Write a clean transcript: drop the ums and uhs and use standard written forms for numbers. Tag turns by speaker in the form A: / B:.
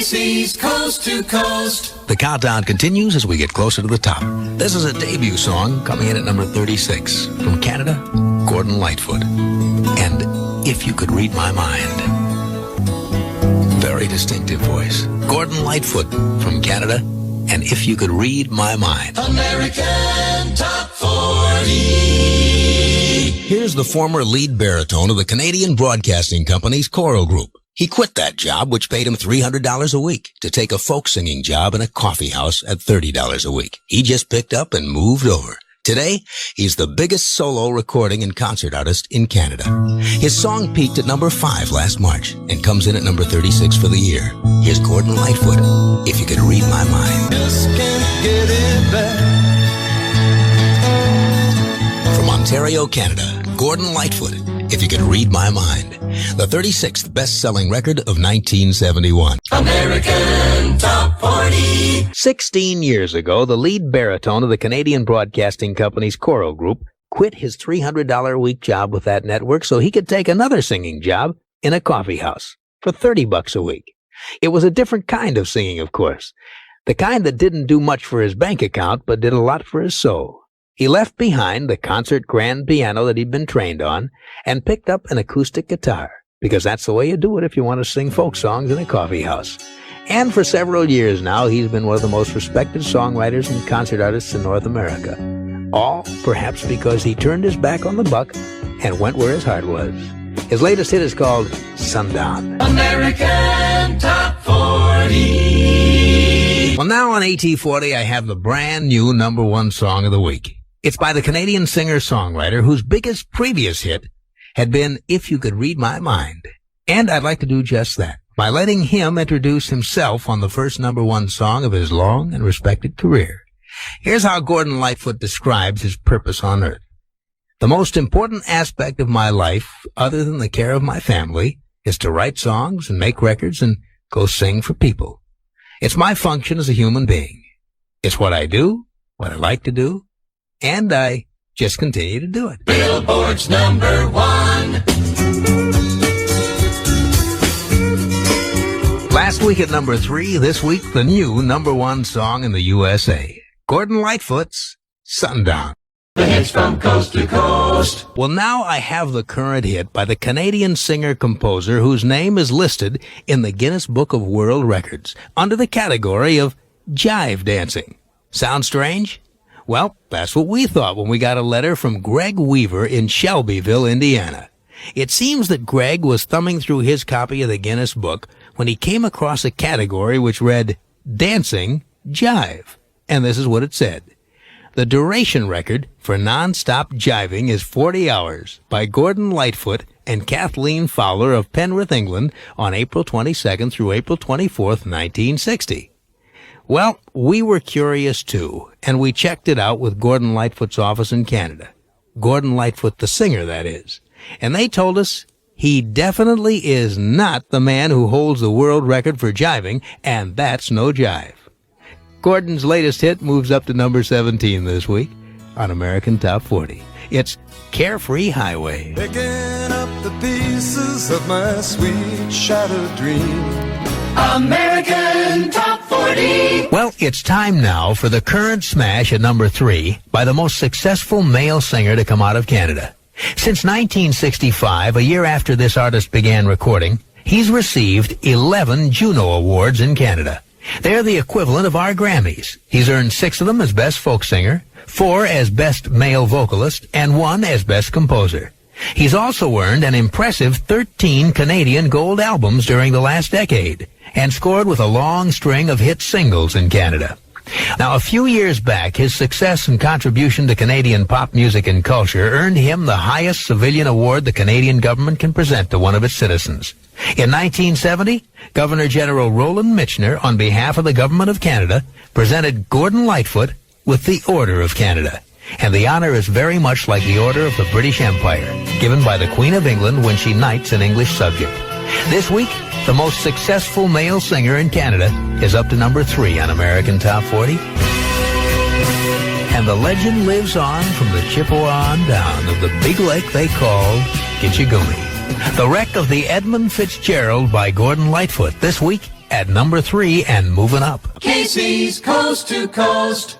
A: Casey's Coast to Coast.
B: The countdown continues as we get closer to the top. This is a debut song coming in at number 36. From Canada, Gordon Lightfoot. And If You Could Read My Mind. Very distinctive voice. Gordon Lightfoot from Canada, and If You Could Read My Mind.
A: American Top 40.
B: Here's the former lead baritone of the Canadian Broadcasting Company's choral group. He quit that job, which paid him $300 a week, to take a folk singing job in a coffee house at $30 a week. He just picked up and moved over. Today, he's the biggest solo recording and concert artist in Canada. His song peaked at number 5 last March and comes in at number 36 for the year. Here's Gordon Lightfoot, If You Could Read My Mind.
A: Just can't get it back.
B: From Ontario, Canada, Gordon Lightfoot, If You Could Read My Mind. The 36th best-selling record of 1971.
A: American Top 40.
B: 16 years ago, the lead baritone of the Canadian Broadcasting Company's choral group quit his $300 a week job with that network so he could take another singing job in a coffee house for $30 a week. It was a different kind of singing, of course. The kind that didn't do much for his bank account, but did a lot for his soul. He left behind the concert grand piano that he'd been trained on and picked up an acoustic guitar, because that's the way you do it if you want to sing folk songs in a coffee house. And for several years now, he's been one of the most respected songwriters and concert artists in North America. All perhaps because he turned his back on the buck and went where his heart was. His latest hit is called Sundown.
A: American Top 40.
B: Well, now on AT40, I have the brand new number 1 song of the week. It's by the Canadian singer-songwriter whose biggest previous hit had been If You Could Read My Mind. And I'd like to do just that by letting him introduce himself on the first number 1 song of his long and respected career. Here's how Gordon Lightfoot describes his purpose on earth. The most important aspect of my life, other than the care of my family, is to write songs and make records and go sing for people. It's my function as a human being. It's what I do, what I like to do, and I just continue to do it.
A: Billboard's number 1.
B: Last week at number 3, this week the new number 1 song in the USA. Gordon Lightfoot's Sundown.
A: The hits from coast to coast.
B: Well, now I have the current hit by the Canadian singer-composer whose name is listed in the Guinness Book of World Records under the category of jive dancing. Sound strange? Well, that's what we thought when we got a letter from Greg Weaver in Shelbyville, Indiana. It seems that Greg was thumbing through his copy of the Guinness Book when he came across a category which read Dancing Jive. And this is what it said. The duration record for non-stop jiving is 40 hours by Gordon Lightfoot and Kathleen Fowler of Penrith, England on April 22nd through April 24th, 1960. Well, we were curious too, and we checked it out with Gordon Lightfoot's office in Canada. Gordon Lightfoot, the singer, that is. And they told us he definitely is not the man who holds the world record for jiving, and that's no jive. Gordon's latest hit moves up to number 17 this week on American Top 40. It's Carefree Highway.
C: Picking up the pieces of my sweet shattered dream.
A: American Top 40.
B: Well, it's time now for the current smash at number 3 by the most successful male singer to come out of Canada. Since 1965, a year after this artist began recording, he's received 11 Juno Awards in Canada. They're the equivalent of our Grammys. He's earned 6 of them as Best Folk Singer, 4 as Best Male Vocalist, and 1 as Best Composer. He's also earned an impressive 13 Canadian gold albums during the last decade, and scored with a long string of hit singles in Canada. Now, a few years back, his success and contribution to Canadian pop music and culture earned him the highest civilian award the Canadian government can present to one of its citizens. In 1970, Governor General Roland Michener, on behalf of the Government of Canada, presented Gordon Lightfoot with the Order of Canada. And the honor is very much like the Order of the British Empire, given by the Queen of England when she knights an English subject. This week, the most successful male singer in Canada is up to number 3 on American Top 40. And the legend lives on from the Chippewa on down of the big lake they called Gitchagumi. The wreck of the Edmund Fitzgerald by Gordon Lightfoot this week at number 3 and moving up.
A: Casey's Coast to Coast.